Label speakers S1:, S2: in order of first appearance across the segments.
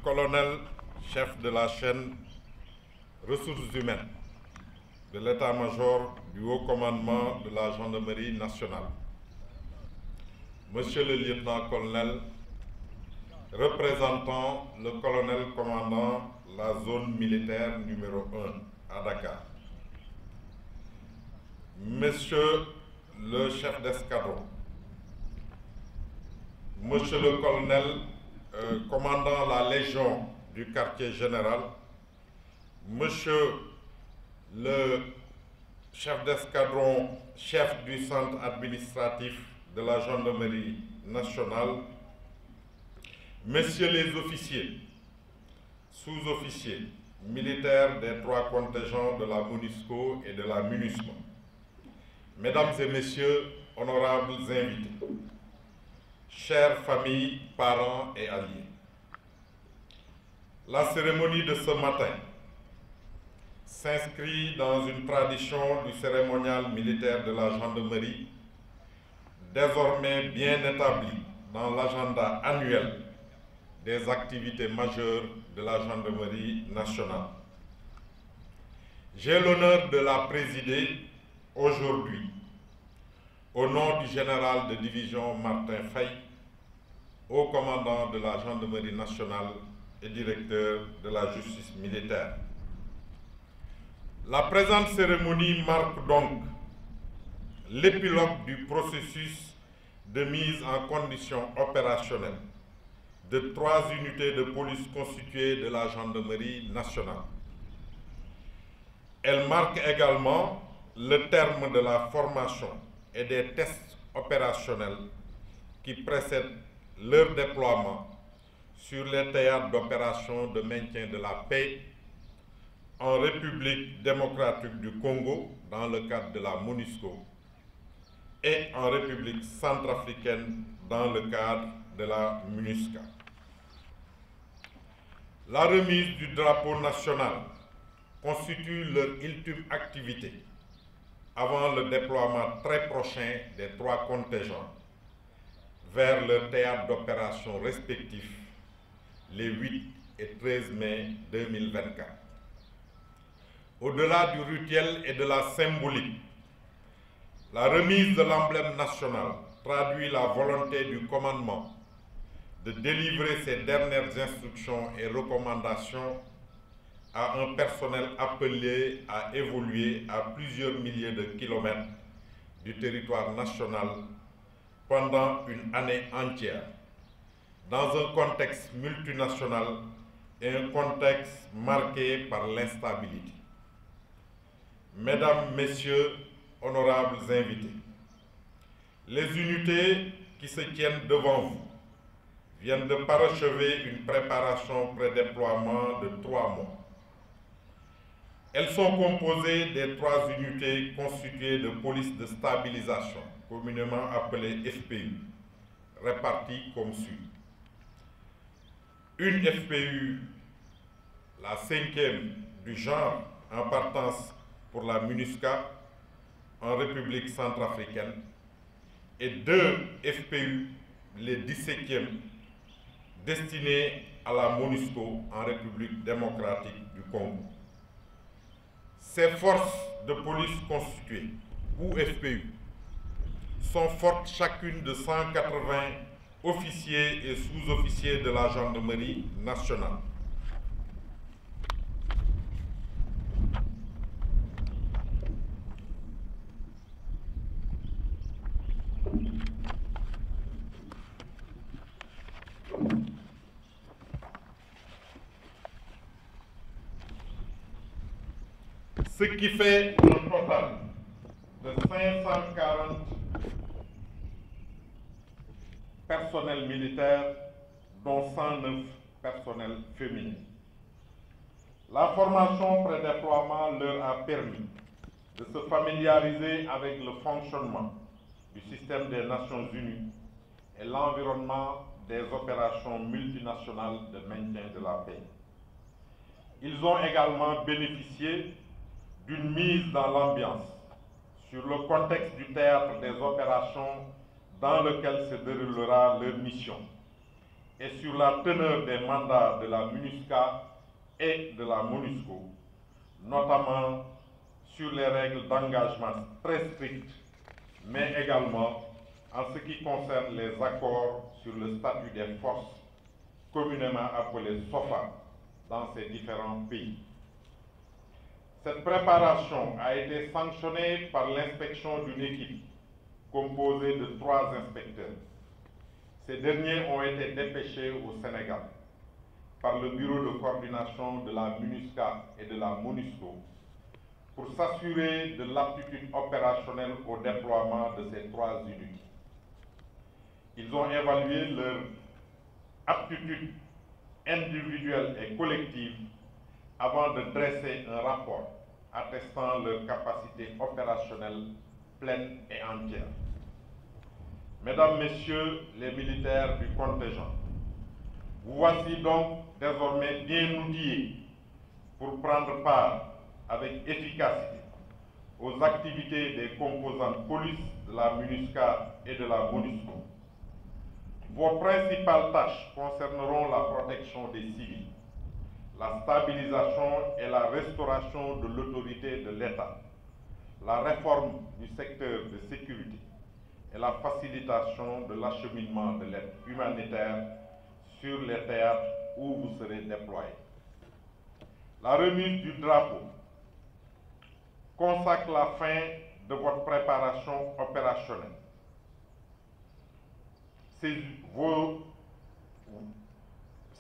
S1: Colonel chef de la chaîne ressources humaines de l'état-major du haut commandement de la gendarmerie nationale, Monsieur le lieutenant-colonel représentant le colonel commandant la zone militaire numéro 1 à Dakar, Monsieur le chef d'escadron, Monsieur le colonel commandant la Légion du quartier général, Monsieur le chef d'escadron, chef du centre administratif de la gendarmerie nationale, Messieurs les officiers, sous-officiers, militaires des 3 contingents de la MONUSCO et de la MINUSMA, Mesdames et Messieurs, honorables invités, chères familles, parents et alliés, la cérémonie de ce matin s'inscrit dans une tradition du cérémonial militaire de la gendarmerie, désormais bien établie dans l'agenda annuel des activités majeures de la gendarmerie nationale. J'ai l'honneur de la présider aujourd'hui au nom du général de division Martin Faye, haut commandant de la gendarmerie nationale et directeur de la justice militaire. La présente cérémonie marque donc l'épilogue du processus de mise en condition opérationnelle de 3 unités de police constituées de la gendarmerie nationale. Elle marque également le terme de la formation et des tests opérationnels qui précèdent leur déploiement sur les théâtres d'opération de maintien de la paix en République démocratique du Congo dans le cadre de la MONUSCO et en République centrafricaine dans le cadre de la MINUSCA. La remise du drapeau national constitue leur ultime activité avant le déploiement très prochain des 3 contingents vers leur théâtre d'opération respectifs les 8 et 13 mai 2024. Au-delà du rituel et de la symbolique, la remise de l'emblème national traduit la volonté du commandement de délivrer ses dernières instructions et recommandations à un personnel appelé à évoluer à plusieurs milliers de kilomètres du territoire national pendant une année entière, dans un contexte multinational et un contexte marqué par l'instabilité. Mesdames, Messieurs, honorables invités, les unités qui se tiennent devant vous viennent de parachever une préparation pré-déploiement de 3 mois. Elles sont composées des 3 unités constituées de police de stabilisation, communément appelées FPU, réparties comme suit. Une FPU, la 5e du genre en partance pour la MINUSCA en République centrafricaine, et 2 FPU, les 17e, destinés à la MONUSCO en République démocratique du Congo. Ces forces de police constituées, ou FPU, sont fortes chacune de 180 officiers et sous-officiers de la gendarmerie nationale. Ce qui fait un total de 540 personnels militaires, dont 109 personnels féminins. La formation pré-déploiement leur a permis de se familiariser avec le fonctionnement du système des Nations Unies et l'environnement des opérations multinationales de maintien de la paix. Ils ont également bénéficié d'une mise dans l'ambiance sur le contexte du théâtre des opérations dans lequel se déroulera leur mission et sur la teneur des mandats de la MINUSCA et de la MONUSCO, notamment sur les règles d'engagement très strictes, mais également en ce qui concerne les accords sur le statut des forces communément appelées SOFA dans ces différents pays. Cette préparation a été sanctionnée par l'inspection d'une équipe composée de 3 inspecteurs. Ces derniers ont été dépêchés au Sénégal par le bureau de coordination de la MINUSCA et de la MONUSCO pour s'assurer de l'aptitude opérationnelle au déploiement de ces 3 unités. Ils ont évalué leur aptitude individuelle et collective avant de dresser un rapport attestant leur capacité opérationnelle pleine et entière. Mesdames, Messieurs les militaires du contingent, vous voici donc désormais bien outillés pour prendre part avec efficacité aux activités des composantes police de la MINUSCA et de la MONUSCO. Vos principales tâches concerneront la protection des civils, la stabilisation et la restauration de l'autorité de l'État, la réforme du secteur de sécurité et la facilitation de l'acheminement de l'aide humanitaire sur les théâtres où vous serez déployés. La remise du drapeau consacre la fin de votre préparation opérationnelle.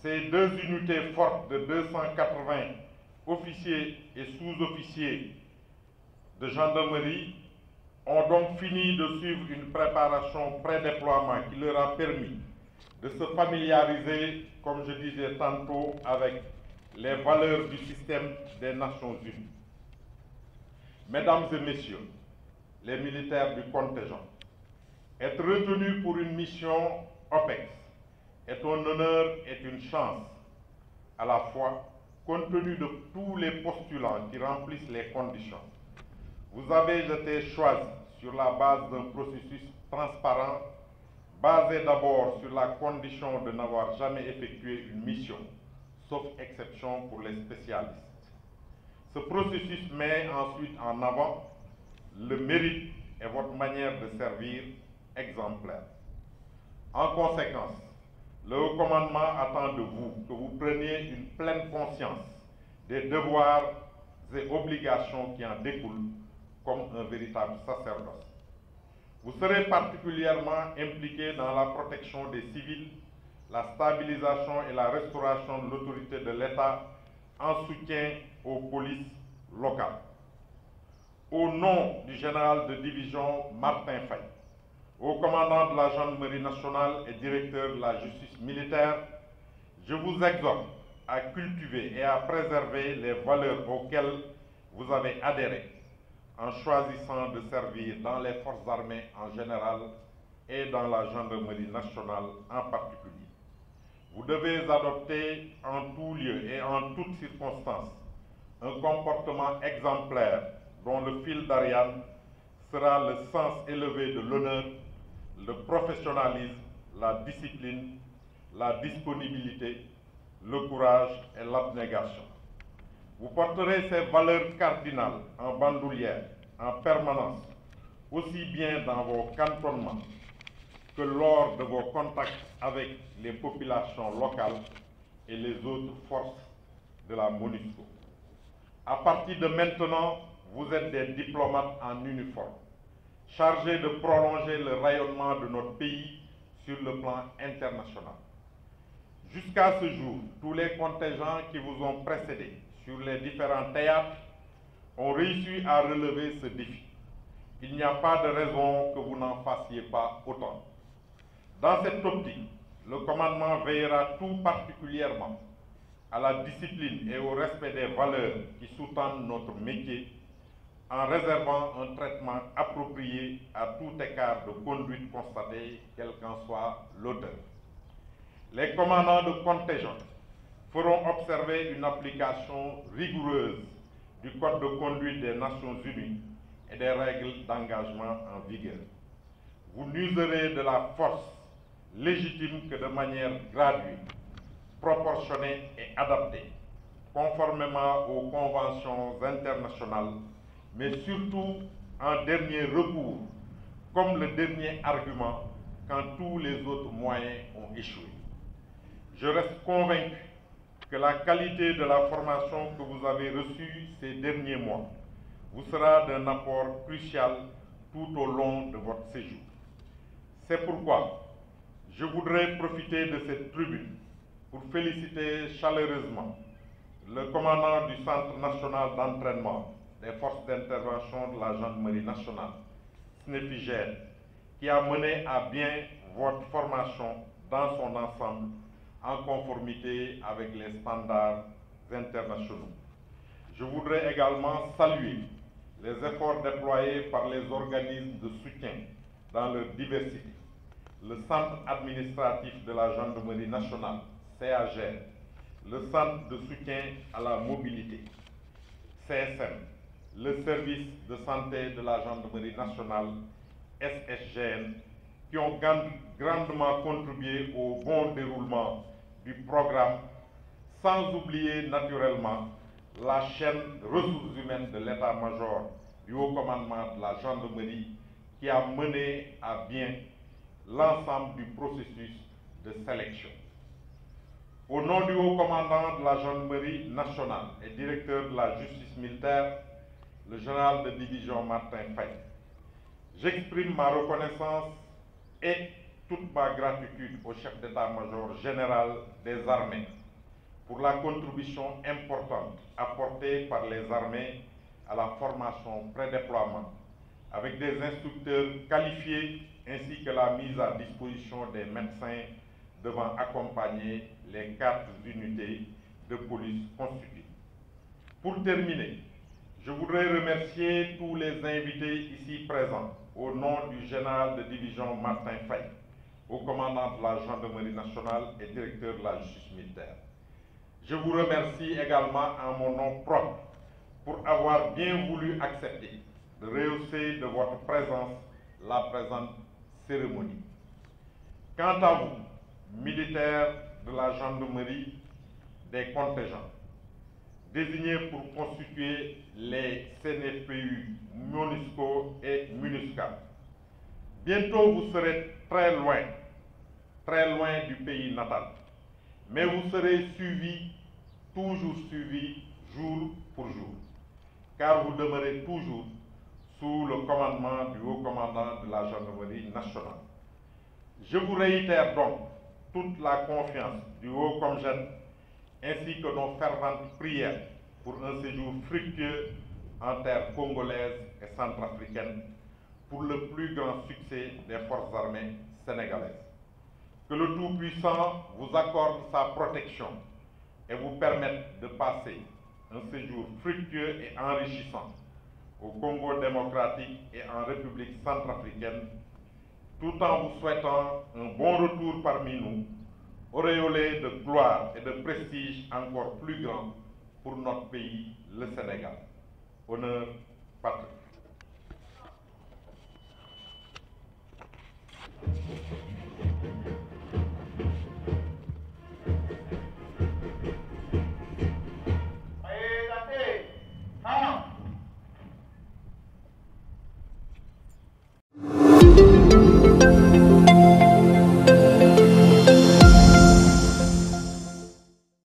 S1: Ces 2 unités fortes de 280 officiers et sous-officiers de gendarmerie ont donc fini de suivre une préparation pré-déploiement qui leur a permis de se familiariser, comme je disais tantôt, avec les valeurs du système des Nations Unies. Mesdames et Messieurs, les militaires du contingent, être retenu pour une mission OPEX est un honneur et une chance à la fois, compte tenu de tous les postulants qui remplissent les conditions. Vous avez été choisi sur la base d'un processus transparent, basé d'abord sur la condition de n'avoir jamais effectué une mission, sauf exception pour les spécialistes. Ce processus met ensuite en avant le mérite et votre manière de servir exemplaire. En conséquence, le haut commandement attend de vous que vous preniez une pleine conscience des devoirs et obligations qui en découlent comme un véritable sacerdoce. Vous serez particulièrement impliqué dans la protection des civils, la stabilisation et la restauration de l'autorité de l'État en soutien aux polices locales. Au nom du général de division Martin Faye, au commandant de la gendarmerie nationale et directeur de la justice militaire, je vous exhorte à cultiver et à préserver les valeurs auxquelles vous avez adhéré en choisissant de servir dans les forces armées en général et dans la gendarmerie nationale en particulier. Vous devez adopter en tout lieu et en toutes circonstances un comportement exemplaire dont le fil d'Ariane sera le sens élevé de l'honneur, le professionnalisme, la discipline, la disponibilité, le courage et l'abnégation. Vous porterez ces valeurs cardinales en bandoulière, en permanence, aussi bien dans vos cantonnements que lors de vos contacts avec les populations locales et les autres forces de la MONUSCO. À partir de maintenant, vous êtes des diplomates en uniforme, chargés de prolonger le rayonnement de notre pays sur le plan international. Jusqu'à ce jour, tous les contingents qui vous ont précédés sur les différents théâtres ont réussi à relever ce défi. Il n'y a pas de raison que vous n'en fassiez pas autant. Dans cette optique, le commandement veillera tout particulièrement à la discipline et au respect des valeurs qui sous-tendent notre métier, en réservant un traitement approprié à tout écart de conduite constaté, quel qu'en soit l'auteur. Les commandants de contingent feront observer une application rigoureuse du Code de conduite des Nations Unies et des règles d'engagement en vigueur. Vous n'userez de la force légitime que de manière graduée, proportionnée et adaptée, conformément aux conventions internationales, mais surtout en dernier recours, comme le dernier argument quand tous les autres moyens ont échoué. Je reste convaincu que la qualité de la formation que vous avez reçue ces derniers mois vous sera d'un apport crucial tout au long de votre séjour. C'est pourquoi je voudrais profiter de cette tribune pour féliciter chaleureusement le commandant du Centre national d'entraînement des forces d'intervention de la gendarmerie nationale, SNEPIGEN, qui a mené à bien votre formation dans son ensemble en conformité avec les standards internationaux. Je voudrais également saluer les efforts déployés par les organismes de soutien dans leur diversité. Le Centre administratif de la gendarmerie nationale, CAGN, le Centre de soutien à la mobilité, CSM, le service de santé de la gendarmerie nationale, SSGN, qui ont grandement contribué au bon déroulement du programme, sans oublier naturellement la chaîne ressources humaines de l'état-major du haut commandement de la gendarmerie qui a mené à bien l'ensemble du processus de sélection. Au nom du haut commandant de la gendarmerie nationale et directeur de la justice militaire, le général de division Martin Faye, j'exprime ma reconnaissance et toute ma gratitude au chef d'état-major général des armées pour la contribution importante apportée par les armées à la formation pré-déploiement, avec des instructeurs qualifiés ainsi que la mise à disposition des médecins devant accompagner les 4 unités de police constituées. Pour terminer, je voudrais remercier tous les invités ici présents au nom du général de division Martin Faye, au commandant de la gendarmerie nationale et directeur de la justice militaire. Je vous remercie également en mon nom propre pour avoir bien voulu accepter de rehausser de votre présence la présente cérémonie. Quant à vous, militaires de la gendarmerie des contingents, désignés pour constituer les CNFPU MONUSCO et MINUSCA, bientôt vous serez très loin du pays natal, mais vous serez suivis, toujours suivis, jour pour jour, car vous demeurez toujours sous le commandement du haut commandant de la gendarmerie nationale. Je vous réitère donc toute la confiance du haut comgène ainsi que nos ferventes prières pour un séjour fructueux en terre congolaise et centrafricaine pour le plus grand succès des forces armées sénégalaises. Que le Tout-Puissant vous accorde sa protection et vous permette de passer un séjour fructueux et enrichissant au Congo démocratique et en République centrafricaine, tout en vous souhaitant un bon retour parmi nous, auréolé de gloire et de prestige encore plus grand pour notre pays, le Sénégal. Honneur, patrie.